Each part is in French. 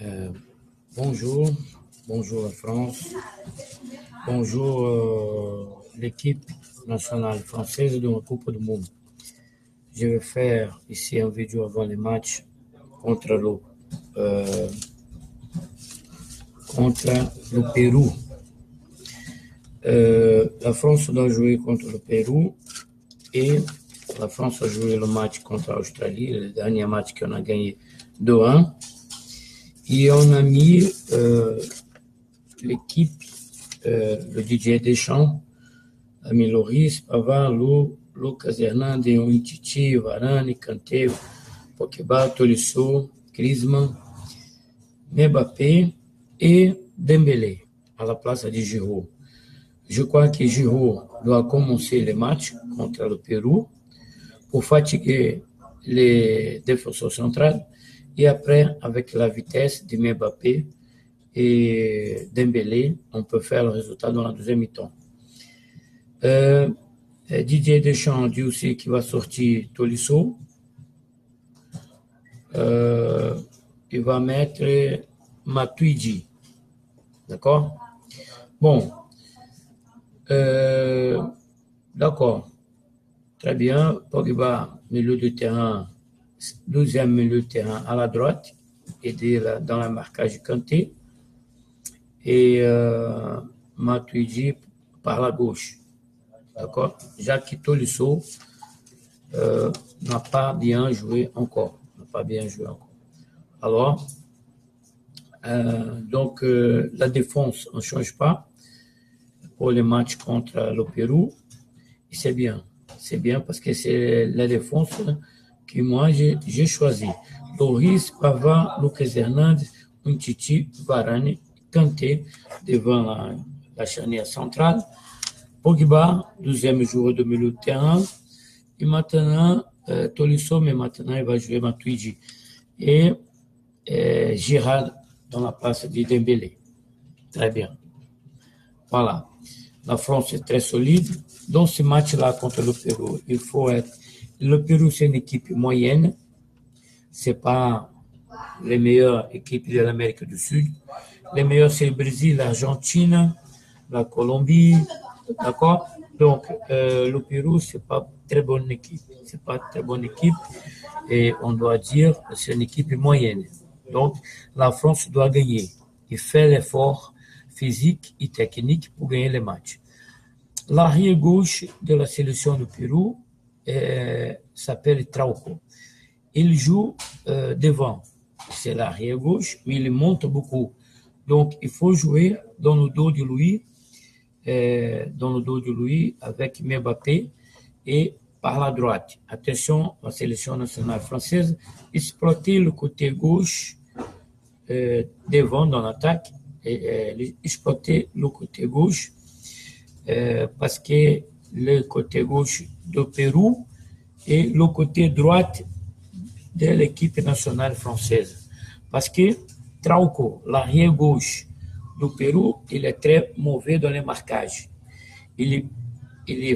Euh, bonjour, bonjour la France, bonjour l'équipe nationale française de la Coupe du Monde. Je vais faire ici une vidéo avant le match contre le Pérou. La France doit jouer contre le Pérou et la France a joué le match contre l'Australie, le dernier match qu'on a gagné 2-1. Et on a mis l'équipe, le DJ Deschamps, a mis Loris, Pavard, Lucas Hernandez, Umtiti, Varane, Kanté, Pogba, Tolisso, Griezmann, Mbappé et Dembélé à la place de Giroud. Je crois que Giroud doit commencer le match contre le Pérou pour fatiguer les défenseurs centraux et après, avec la vitesse de Mbappé et Dembélé, on peut faire le résultat dans la deuxième mi-temps. Didier Deschamps dit aussi qu'il va sortir Tolisso. Il va mettre Matuidi. D'accord? Bon. D'accord. Très bien. Pogba, milieu de terrain, 12e milieu de terrain à la droite, aidé dans le marquage Kanté. Et Matuidi par la gauche. D'accord? Jacques Tolisso n'a pas bien joué encore. Alors, donc, la défense, on ne change pas pour le match contre le Pérou. Et c'est bien. C'est bien parce que c'est la défense que moi, j'ai choisi. Loris, Pavard, Lucas Hernandez, Umtiti, Varane, Kanté devant la charnière centrale. Pogba, 12e joueur de milieu de terrain. Et maintenant, Tolisso, mais maintenant, il va jouer Matuidi. Et Giroud dans la place de Dembélé. Très bien. Voilà. La France est très solide. Dans ce match-là contre le Pérou, il faut être... Le Pérou, c'est une équipe moyenne. Ce n'est pas les meilleures équipes de l'Amérique du Sud. Les meilleures, c'est le Brésil, l'Argentine, la Colombie. D'accord? Donc, le Pérou, ce n'est pas très bonne équipe. C'est pas très bonne équipe. Et on doit dire que c'est une équipe moyenne. Donc, la France doit gagner. Il fait l'effort physique et technique pour gagner les matchs. L'arrière gauche de la sélection du Pérou s'appelle Trauco. Il joue devant. C'est l'arrière gauche, mais il monte beaucoup. Donc, il faut jouer dans le dos de lui, avec Mbappé et par la droite. Attention, la sélection nationale française, exploiter le côté gauche devant dans l'attaque, et exploiter le côté gauche parce que le côté gauche du Pérou et le côté droite de l'équipe nationale française. Parce que Trauco, l'arrière gauche du Pérou, il est très mauvais dans les marquages. Il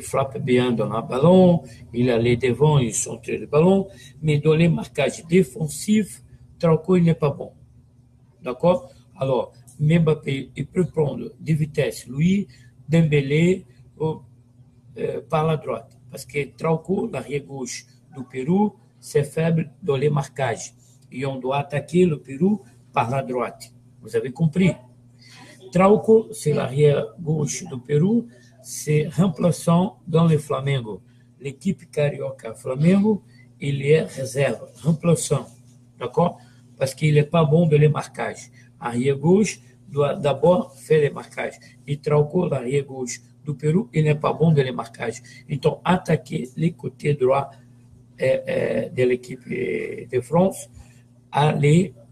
frappe bien dans le ballon, il allait devant, il centre le ballon, mais dans les marquages défensifs, Trauco, il n'est pas bon. D'accord? Alors, Mbappé, il peut prendre de vitesse, lui, Dembélé par la droite. Parce que Trauco, l'arrière gauche du Pérou, c'est faible dans les marquages. Et on doit attaquer le Pérou par la droite. Vous avez compris? Trauco, c'est l'arrière gauche du Pérou, c'est remplaçant dans le Flamengo. L'équipe carioca Flamengo, il est réserve, remplaçant. D'accord? Parce qu'il n'est pas bon dans les marquages. Arrière gauche doit d'abord faire les marquages. Et Trauco, l'arrière gauche du Pérou, il n'est pas bon dans les marquages. Donc, attaquer les côtés droits de l'équipe de France,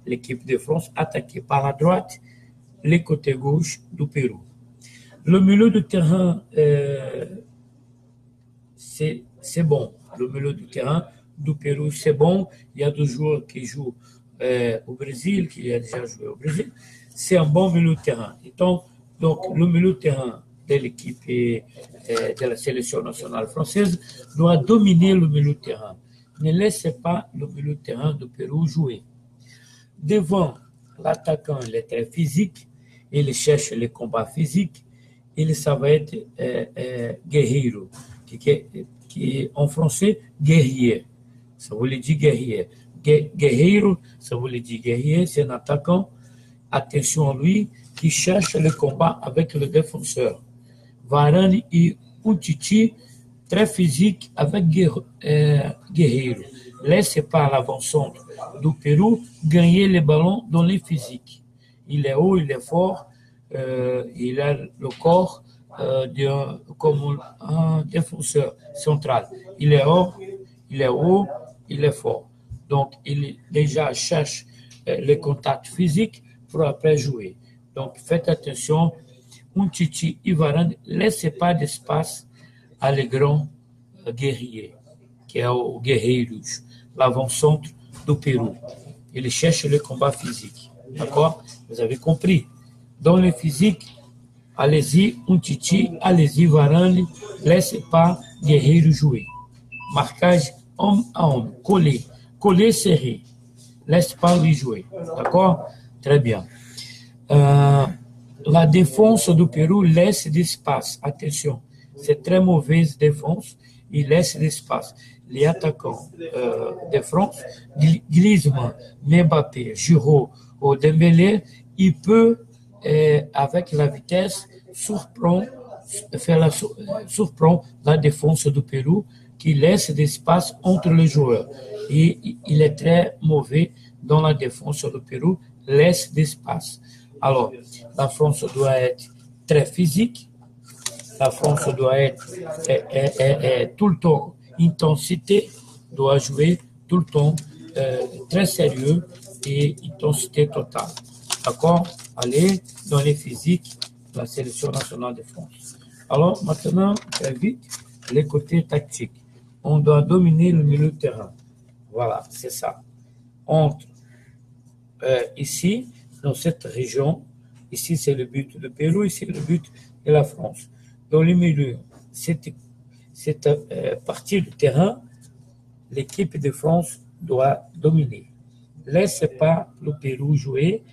l'équipe de France attaquer par la droite les côtés gauche du Pérou. Le milieu de terrain, c'est bon. Le milieu de terrain du Pérou, c'est bon. Il y a deux joueurs qui jouent au Brésil, qui a déjà joué au Brésil. C'est un bon milieu de terrain. Donc, le milieu de terrain de l'équipe de la sélection nationale française doit dominer le milieu de terrain. Ne laissez pas le milieu de terrain du Pérou jouer. Devant, l'attaquant il est très physique, il cherche les combats physiques, ça va être guerreiro, qui en français, guerrier. Ça veut dire guerrier. Guerreiro, ça veut dire guerrier, c'est un attaquant, attention à lui, qui cherche le combat avec le défenseur. Varane et Umtiti, très physique avec guerreiro. Laisse pas l'avant-centre du Pérou gagner les ballons dans les physiques. Il est haut, il est fort, il a le corps comme un défenseur central. Il est haut, il est fort. Donc, il déjà cherche le contact physique pour après jouer. Donc, faites attention. Umtiti et Varane, ne laissez pas d'espace à les grands guerriers, qui est o Guerreiros, l'avant-centre du Pérou. Il cherche le combat physique. D'accord? Vous avez compris. Dans le physique, allez-y, Umtiti, allez-y, Varane, laissez pas Guerreiro jouer. Marquage homme à homme, coller serré. Laisse pas lui jouer. D'accord? Très bien. La défense du Pérou laisse d'espace. Attention, c'est très mauvaise défense. Il laisse d'espace. Les attaquants de France, Griezmann, Mbappé, Giroud ou Dembélé, il peut, avec la vitesse, surprendre la défense du Pérou qui laisse d'espace entre les joueurs. Et il est très mauvais dans la défense du Pérou, laisse d'espace. Alors, la France doit être très physique, la France doit être tout le temps intensité, doit jouer tout le temps très sérieux et intensité totale. D'accord? Allez, dans les physiques, la sélection nationale de France. Alors, maintenant, très vite, les côtés tactiques. On doit dominer le milieu de terrain. Voilà, c'est ça. Entre ici, dans cette région, ici c'est le but du Pérou, ici le but de la France. Dans le milieu, cette partie du terrain, l'équipe de France doit dominer. Laissez pas le Pérou jouer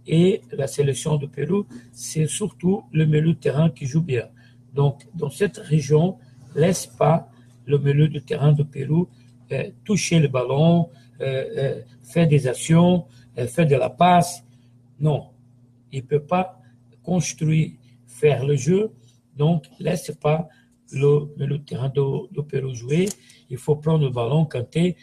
et la sélection du Pérou, c'est surtout le milieu de terrain qui joue bien. Donc, dans cette région, laisse pas le milieu de terrain du Pérou toucher le ballon, faire des actions, faire de la passe. Non, il ne peut pas construire, faire le jeu. Donc, laisse pas le terrain du Pérou jouer. Il faut prendre le ballon, Kanté,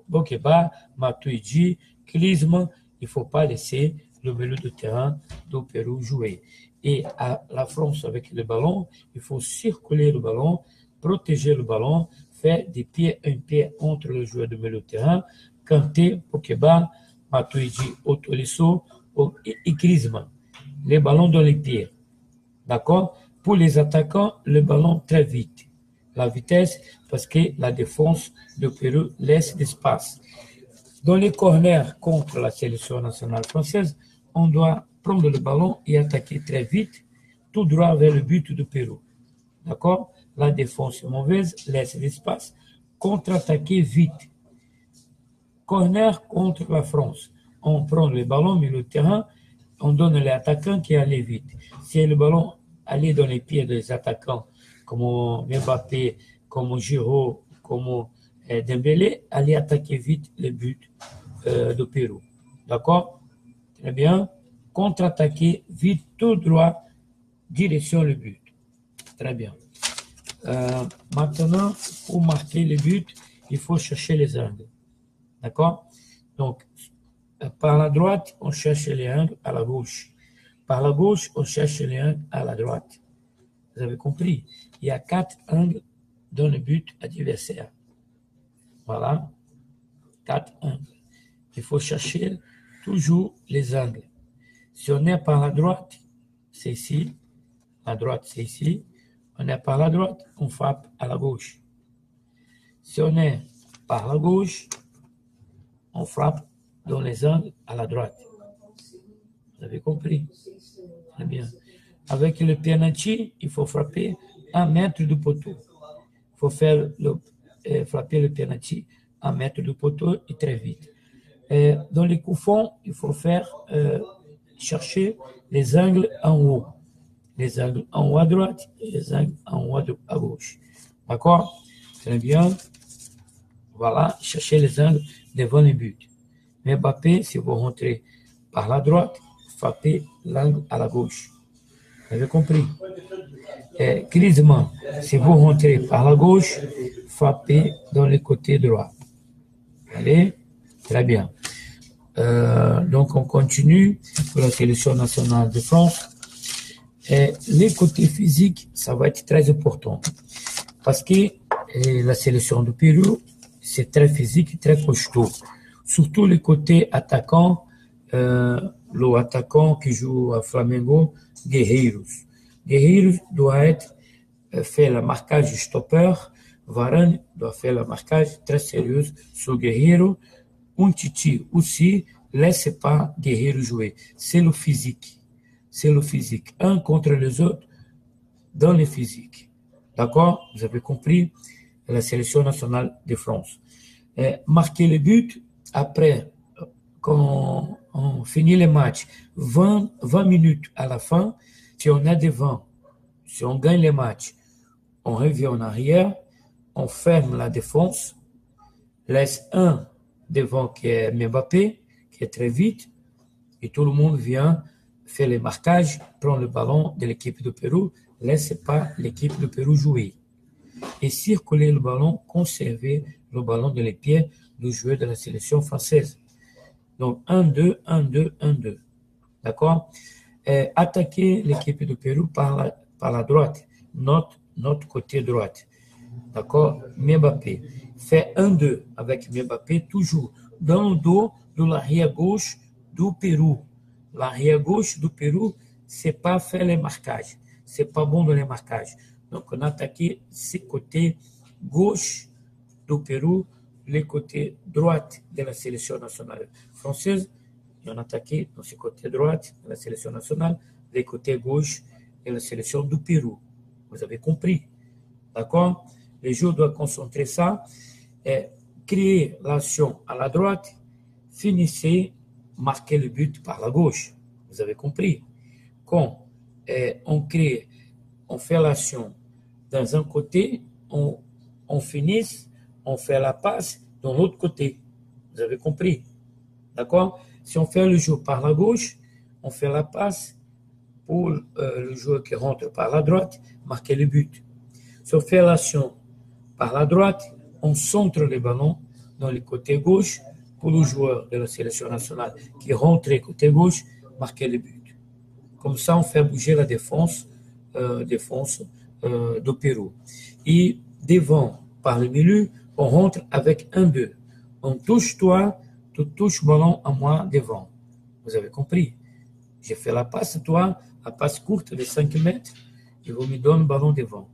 Bokeba, Matuidi, Griezmann. Il ne faut pas laisser le milieu de terrain du Pérou jouer. Et à la France, avec le ballon, il faut circuler le ballon, protéger le ballon, faire des pieds, un pied entre le joueur de milieu de terrain, Kanté, Bokeba, Matuidi, Otolisso et Griezmann. Les ballons dans les pieds. D'accord? Pour les attaquants, le ballon très vite. La vitesse, parce que la défense de Pérou laisse d'espace. Dans les corners contre la sélection nationale française, on doit prendre le ballon et attaquer très vite, tout droit vers le but du Pérou. D'accord? La défense est mauvaise, laisse l'espace, contre-attaquer vite. Corner contre la France. On prend le ballon, milieu de terrain, on donne les attaquants qui allaient vite. Si le ballon allait dans les pieds des attaquants, comme Mbappé, comme Giroud, comme Dembélé, allez attaquer vite le but du Pérou. D'accord? Très bien. Contre-attaquer vite, tout droit, direction le but. Très bien. Maintenant, pour marquer le but, il faut chercher les angles. D'accord? Donc, par la droite, on cherche les angles à la gauche. Par la gauche, on cherche les angles à la droite. Vous avez compris? Il y a 4 angles dans le but adversaire. Voilà. 4 angles. Il faut chercher toujours les angles. Si on est par la droite, c'est ici. La droite, c'est ici. On est par la droite, on frappe à la gauche. Si on est par la gauche, on frappe dans les angles à la droite. Vous avez compris? Très bien. Avec le penalty, il faut frapper 1 mètre du poteau. Il faut frapper le penalty 1 mètre du poteau et très vite. Dans les coups fonds, il faut chercher les angles en haut. Les angles en haut à droite et les angles en haut à gauche. D'accord? Très bien. Voilà, cherchez les angles devant les buts. Mbappé, si vous rentrez par la droite, frappez l'angle à la gauche. Vous avez compris? Griezmann, si vous rentrez par la gauche, frappez dans le côté droit. Allez, très bien. Donc, on continue pour la sélection nationale de France. Les côtés physiques, ça va être très important. Parce que la sélection du Pérou, c'est très physique, très costaud. Surtout les côtés attaquants, le attaquant qui joue à Flamengo, Guerreiros. Guerreiros doit faire le marquage stopper. Varane doit faire le marquage très sérieux sur Guerreiro. Titi aussi, laisse pas Guerreiro jouer. C'est le physique. C'est le physique. Un contre les autres dans le physique. D'accord? Vous avez compris? La sélection nationale de France. Marquer le but, après, quand on finit le match, 20 minutes à la fin, si on est devant, si on gagne le match, on revient en arrière, on ferme la défense, laisse un devant qui est Mbappé, qui est très vite, et tout le monde vient faire les marquages, prend le ballon de l'équipe de Pérou, laisse pas l'équipe de Pérou jouer. Et circuler le ballon, conserver le ballon dans les pieds du joueur de la sélection française. Donc 1-2, 1-2, 1-2. D'accord? Attaquer l'équipe de Pérou par la droite, notre côté droite. D'accord? Mbappé. Fait 1-2 avec Mbappé, toujours dans le dos de l'arrière gauche du Pérou. L'arrière gauche du Pérou, c'est pas faire les marquages. C'est pas bon dans les marquages. Donc, on a attaqué ces côtés gauche du Pérou, les côtés droite de la sélection nationale française. Et on a attaqué dans ces côtés droite de la sélection nationale, les côtés gauche de la sélection du Pérou. Vous avez compris? D'accord? Les joueurs doivent concentrer ça, créer l'action à la droite, finissez, marquer le but par la gauche. Vous avez compris? Quand on fait l'action dans un côté, on finit, on fait la passe dans l'autre côté. Vous avez compris? D'accord? Si on fait le jeu par la gauche, on fait la passe pour le joueur qui rentre par la droite, marquer le but. Si on fait l'action par la droite, on centre le ballon dans le côté gauche pour le joueur de la sélection nationale qui rentre côté gauche, marquer le but. Comme ça, on fait bouger la défense du Pérou. Et devant, par le milieu, on rentre avec 1-2. On touche toi, tu touches le ballon à moi devant. Vous avez compris? J'ai fait la passe, toi, la passe courte de 5 mètres, et vous me donnez le ballon devant.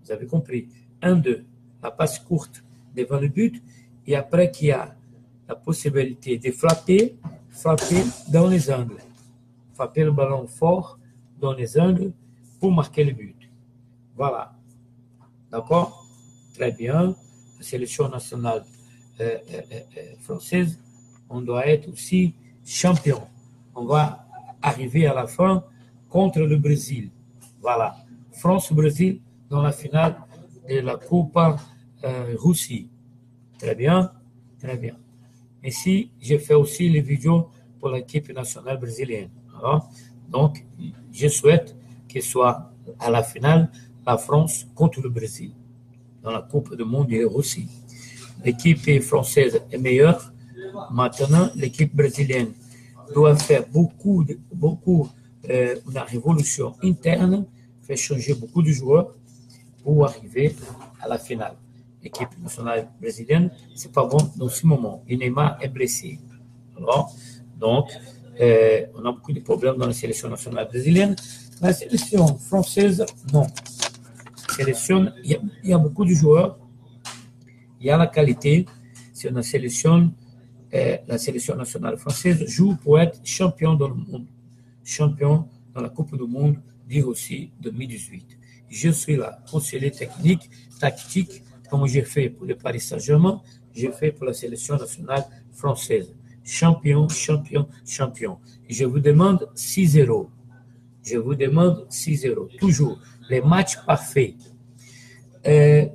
Vous avez compris? 1-2, la passe courte devant le but, et après qu'il y a la possibilité de frapper dans les angles. Frapper le ballon fort dans les angles pour marquer le but. Voilà. D'accord? Très bien. La sélection nationale française, on doit être aussi champion. On va arriver à la fin contre le Brésil. Voilà. France-Brésil dans la finale de la Coupe Russie. Très bien. Très bien. Ici, j'ai fait aussi les vidéos pour l'équipe nationale brésilienne. Alors, donc, je souhaite qu'il soit à la finale la France contre le Brésil dans la Coupe du Monde et Russie. L'équipe française est meilleure. Maintenant, l'équipe brésilienne doit faire beaucoup une révolution interne, faire changer beaucoup de joueurs pour arriver à la finale. L'équipe nationale brésilienne, c'est pas bon dans ce moment. Et Neymar est blessé. Alors, donc, on a beaucoup de problèmes dans la sélection nationale brésilienne. La sélection française, non. Sélection, il y a beaucoup de joueurs, il y a la qualité. Si on sélectionne, la sélection nationale française joue pour être champion dans le monde, champion dans la Coupe du Monde de Russie 2018. Je suis là, conseiller technique, tactique, comme j'ai fait pour le Paris Saint-Germain, j'ai fait pour la sélection nationale française. champion, champion, champion. Je vous demande 6-0. Je vous demande 6-0. Toujours les matchs parfaits.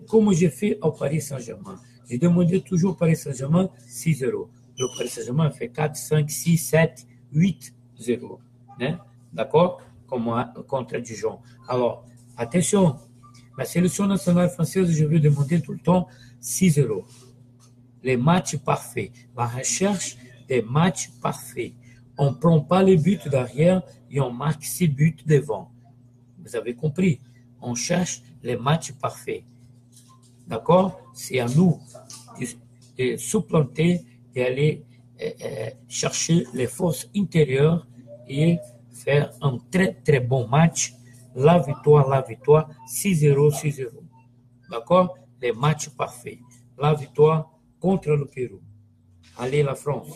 Comme j'ai fait au Paris Saint-Germain. J'ai demandé toujours au Paris Saint-Germain 6-0. Le Paris Saint-Germain fait 4, 5, 6, 7, 8-0. Hein? D'accord? Comme contre Dijon. Alors, attention. La sélection nationale française, je vais demander tout le temps 6-0. Les matchs parfaits. La recherche des matchs parfaits. On ne prend pas les buts derrière et on marque 6 buts devant. Vous avez compris? On cherche les matchs parfaits. D'accord? C'est à nous de supplanter, d'aller chercher les forces intérieures et faire un très très bon match. La victoire, 6-0, 6-0. D'accord? Les matchs parfaits. La victoire contre le Pérou. Allez la France.